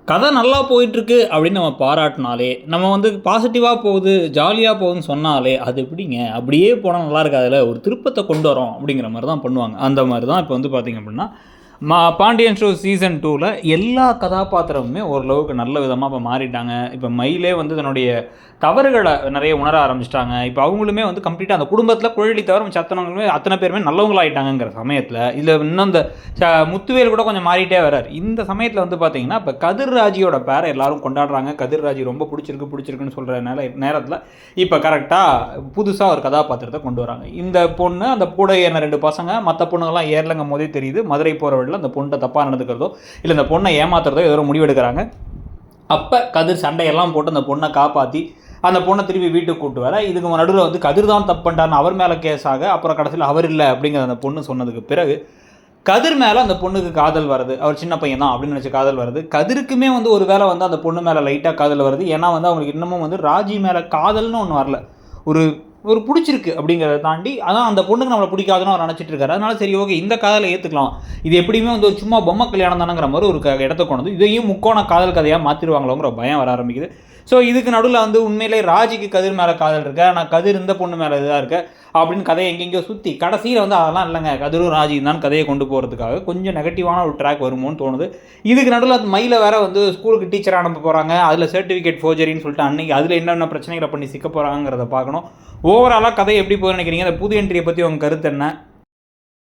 கதை நல்லா போயிட்டுருக்கு அப்படின்னு நம்ம பாராட்டினாலே, நம்ம வந்து பாசிட்டிவாக போகுது, ஜாலியாக போகுதுன்னு சொன்னாலே, அது எப்படிங்க அப்படியே போனால் நல்லா இருக்காதுல்ல, ஒரு திருப்பத்தை கொண்டு வரோம் அப்படிங்கிற மாதிரி தான் பண்ணுவாங்க. அந்த மாதிரி தான் இப்போ வந்து பார்த்திங்க அப்படின்னா, பாண்டியன் ஷோ சீசன் 2ல் எல்லா கதாபாத்திரமுமே ஓரளவுக்கு நல்ல விதமாக இப்போ மாறிட்டாங்க. இப்போ மயிலே வந்து தன்னுடைய தவறுகளை நிறைய உணர ஆரம்பிச்சிட்டாங்க. இப்போ அவங்களுமே வந்து கம்ப்ளீட்டாக அந்த குடும்பத்தில் குழலி தவிர சத்தனவங்களுமே அத்தனை பேருமே நல்லவங்களாயிட்டாங்கிற சமயத்தில் இதில் இன்னும் இந்த முத்துவேல் கூட கொஞ்சம் மாறிட்டே வர்றார். இந்த சமயத்தில் வந்து பார்த்தீங்கன்னா இப்போ கதிர்ராஜியோட பேரை எல்லாரும் கொண்டாடுறாங்க. கதிர்ராஜி ரொம்ப பிடிச்சிருக்குன்னு சொல்கிற நேரத்தில் இப்போ கரெக்டாக புதுசாக ஒரு கதாபாத்திரத்தை கொண்டு வராங்க. இந்த பொண்ணு அந்த கூட ஏறின 2 பசங்க மற்ற பொண்ணுங்கள்லாம் ஏறலங்கும் போதே தெரியுது. மதுரை போகிற வழியில் அந்த பொண்ணை தப்பாக நடந்துக்கிறதோ இல்லை இந்த பொண்ணை ஏமாத்துறதோ ஏதோ முடிவெடுக்கிறாங்க. அப்போ கதிர் சண்டையெல்லாம் போட்டு அந்த பொண்ணை காப்பாற்றி அந்த பொண்ணை திருப்பி வீட்டுக்கு கூப்பிட்டு வர, இதுக்கு நடுவில் வந்து கதிர் தான் தப்பு பண்ணிட்டான்னு அவர் மேலே கேஸாக, அப்புறம் கடைசியில் அவர் இல்லை அப்படிங்கிற அந்த பொண்ணு சொன்னதுக்கு பிறகு கதிர் மேலே அந்த பொண்ணுக்கு காதல் வருது. அவர் சின்ன பையன் தான் அப்படின்னு நினச்சி காதல் வருது. கதிருக்குமே வந்து ஒரு வேளை வந்து அந்த பொண்ணு மேலே லைட்டாக காதல் வருது. ஏன்னா வந்து அவங்களுக்கு இன்னமும் வந்து ராஜி மேலே காதல்னு ஒன்று வரல, ஒரு ஒரு பிடிச்சிருக்கு அப்படிங்கிறத தாண்டி அதான் அந்த பொண்ணுக்கு நம்மளை பிடிக்காதுன்னு அவர் நினச்சிட்டு இருக்காரு. அதனால சரி ஓகே இந்த காதலை ஏற்றுக்கலாம், இது எப்படியுமே வந்து ஒரு சும்மா பொம்மை கல்யாணம் தானங்கிற மாதிரி ஒரு இடத்த கொண்டு வந்து இதையும் முக்கோண காதல் கதையாக மாற்றிடுவாங்களோங்கிற பயம் வர ஆரம்பிக்குது. ஸோ இதுக்கு நடுவில் வந்து உண்மையிலே ராஜிக்கு கதிர் மேலே காதல் இருக்கு, ஆனால் கதிர் இந்த பொண்ணு மேலே இதாக இருக்கு அப்படின்னு கதையை எங்கெங்கேயோ சுற்றி கடைசியில் வந்து அதெல்லாம் இல்லைங்க கதிரும் ராஜியும் தான் கதையை கொண்டு போகிறதுக்காக கொஞ்சம் நெகட்டிவான ஒரு ட்ராக் வருமோன்னு தோணுது. இதுக்கு நடுவில் அந்த மயில வேற வந்து ஸ்கூலுக்கு டீச்சராக அனுப்ப போகிறாங்க, அதில் சர்டிஃபிகேட் ஃபோர்ஜரின்னு சொல்லிட்டு அன்றைக்கி அதில் என்னென்ன பிரச்சனைகளை பண்ணி சிக்க போகிறாங்கிறத பார்க்கணும். ஓவராலாக கதை எப்படி போய் நினைக்கிறீங்க? அந்த புது என்ட்ரியை பற்றி உங்கள் கருத்து என்ன?